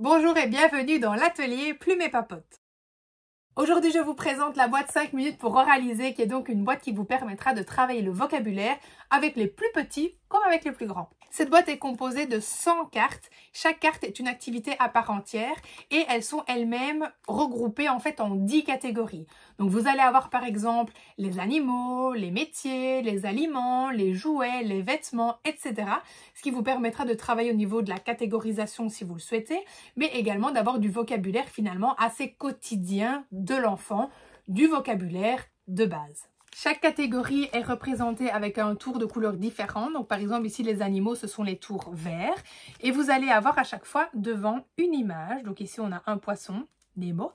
Bonjour et bienvenue dans l'atelier Plume et Papote. Aujourd'hui, je vous présente la boîte 5 minutes pour oraliser, qui est donc une boîte qui vous permettra de travailler le vocabulaire avec les plus petits comme avec les plus grands. Cette boîte est composée de 100 cartes. Chaque carte est une activité à part entière et elles sont elles-mêmes regroupées en fait en 10 catégories. Donc vous allez avoir par exemple les animaux, les métiers, les aliments, les jouets, les vêtements, etc. Ce qui vous permettra de travailler au niveau de la catégorisation si vous le souhaitez, mais également d'avoir du vocabulaire finalement assez quotidien de l'enfant, du vocabulaire de base. Chaque catégorie est représentée avec un tour de couleurs différents. Donc par exemple ici les animaux, ce sont les tours verts. Et vous allez avoir à chaque fois devant une image. Donc ici on a un poisson, Nemo.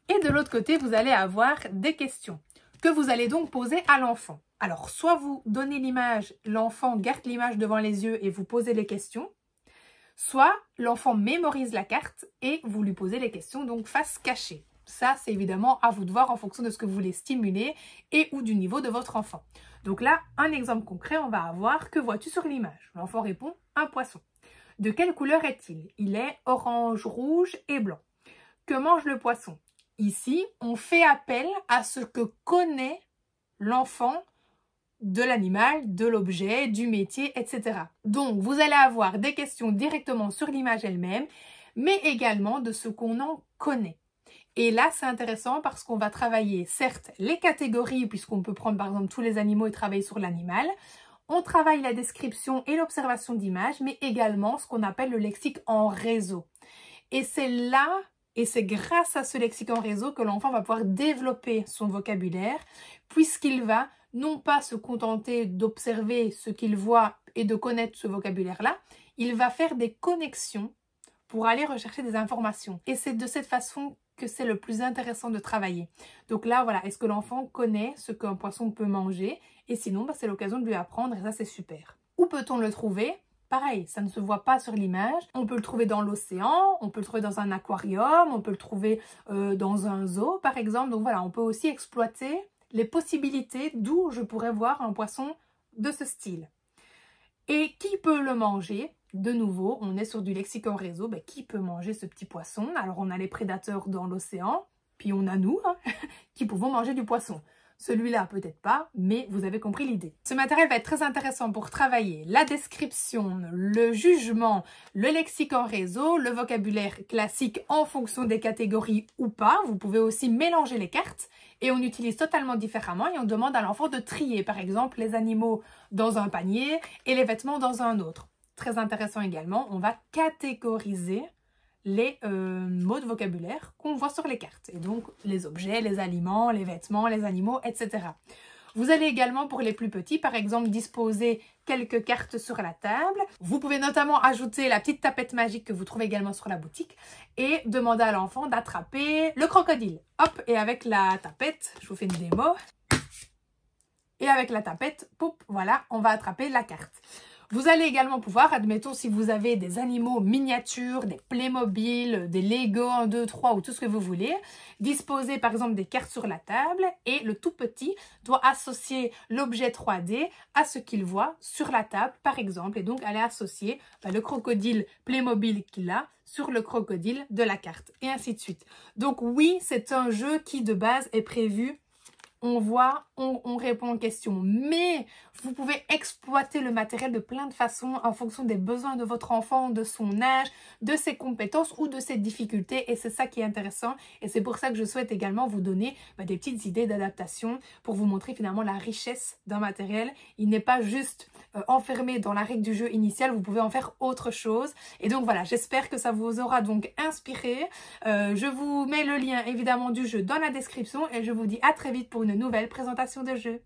Et de l'autre côté vous allez avoir des questions que vous allez donc poser à l'enfant. Alors soit vous donnez l'image, l'enfant garde l'image devant les yeux et vous posez les questions. Soit l'enfant mémorise la carte et vous lui posez les questions donc face cachée. Ça, c'est évidemment à vous de voir en fonction de ce que vous voulez stimuler et ou du niveau de votre enfant. Donc là, un exemple concret, on va avoir « Que vois-tu sur l'image ?» L'enfant répond « Un poisson. » De quelle couleur est-il? Il est orange, rouge et blanc. Que mange le poisson? Ici, on fait appel à ce que connaît l'enfant de l'animal, de l'objet, du métier, etc. Donc, vous allez avoir des questions directement sur l'image elle-même, mais également de ce qu'on en connaît. Et là, c'est intéressant parce qu'on va travailler, certes, les catégories, puisqu'on peut prendre par exemple tous les animaux et travailler sur l'animal. On travaille la description et l'observation d'images, mais également ce qu'on appelle le lexique en réseau. Et c'est là, et c'est grâce à ce lexique en réseau que l'enfant va pouvoir développer son vocabulaire, puisqu'il va non pas se contenter d'observer ce qu'il voit et de connaître ce vocabulaire-là, il va faire des connexions pour aller rechercher des informations. Et c'est de cette façon que c'est le plus intéressant de travailler. Donc là, voilà, est-ce que l'enfant connaît ce qu'un poisson peut manger? Et sinon, c'est l'occasion de lui apprendre et ça, c'est super. Où peut-on le trouver? Pareil, ça ne se voit pas sur l'image. On peut le trouver dans l'océan, on peut le trouver dans un aquarium, on peut le trouver dans un zoo, par exemple. Donc voilà, on peut aussi exploiter les possibilités d'où je pourrais voir un poisson de ce style. Et qui peut le manger? De nouveau, on est sur du lexique en réseau. Qui peut manger ce petit poisson? Alors, on a les prédateurs dans l'océan, puis on a nous, qui pouvons manger du poisson. Celui-là, peut-être pas, mais vous avez compris l'idée. Ce matériel va être très intéressant pour travailler la description, le jugement, le lexique en réseau, le vocabulaire classique en fonction des catégories ou pas. Vous pouvez aussi mélanger les cartes et on utilise totalement différemment et on demande à l'enfant de trier, par exemple, les animaux dans un panier et les vêtements dans un autre. Très intéressant également, on va catégoriser les mots de vocabulaire qu'on voit sur les cartes. Et donc, les objets, les aliments, les vêtements, les animaux, etc. Vous allez également, pour les plus petits, par exemple, disposer quelques cartes sur la table. Vous pouvez notamment ajouter la petite tapette magique que vous trouvez également sur la boutique et demander à l'enfant d'attraper le crocodile. Hop, et avec la tapette, je vous fais une démo. Et avec la tapette, poup, voilà, on va attraper la carte. Vous allez également pouvoir, admettons si vous avez des animaux miniatures, des Playmobil, des Lego 1, 2, 3 ou tout ce que vous voulez, disposer par exemple des cartes sur la table et le tout petit doit associer l'objet 3D à ce qu'il voit sur la table par exemple et donc aller associer le crocodile Playmobil qu'il a sur le crocodile de la carte et ainsi de suite. Donc oui, c'est un jeu qui de base est prévu. On voit, on répond aux questions. Mais vous pouvez exploiter le matériel de plein de façons en fonction des besoins de votre enfant, de son âge, de ses compétences ou de ses difficultés. Et c'est ça qui est intéressant. Et c'est pour ça que je souhaite également vous donner des petites idées d'adaptation pour vous montrer finalement la richesse d'un matériel. Il n'est pas juste enfermé dans la règle du jeu initial. Vous pouvez en faire autre chose. Et donc voilà, j'espère que ça vous aura donc inspiré. Je vous mets le lien évidemment du jeu dans la description et je vous dis à très vite pour une nouvelle présentation de jeu.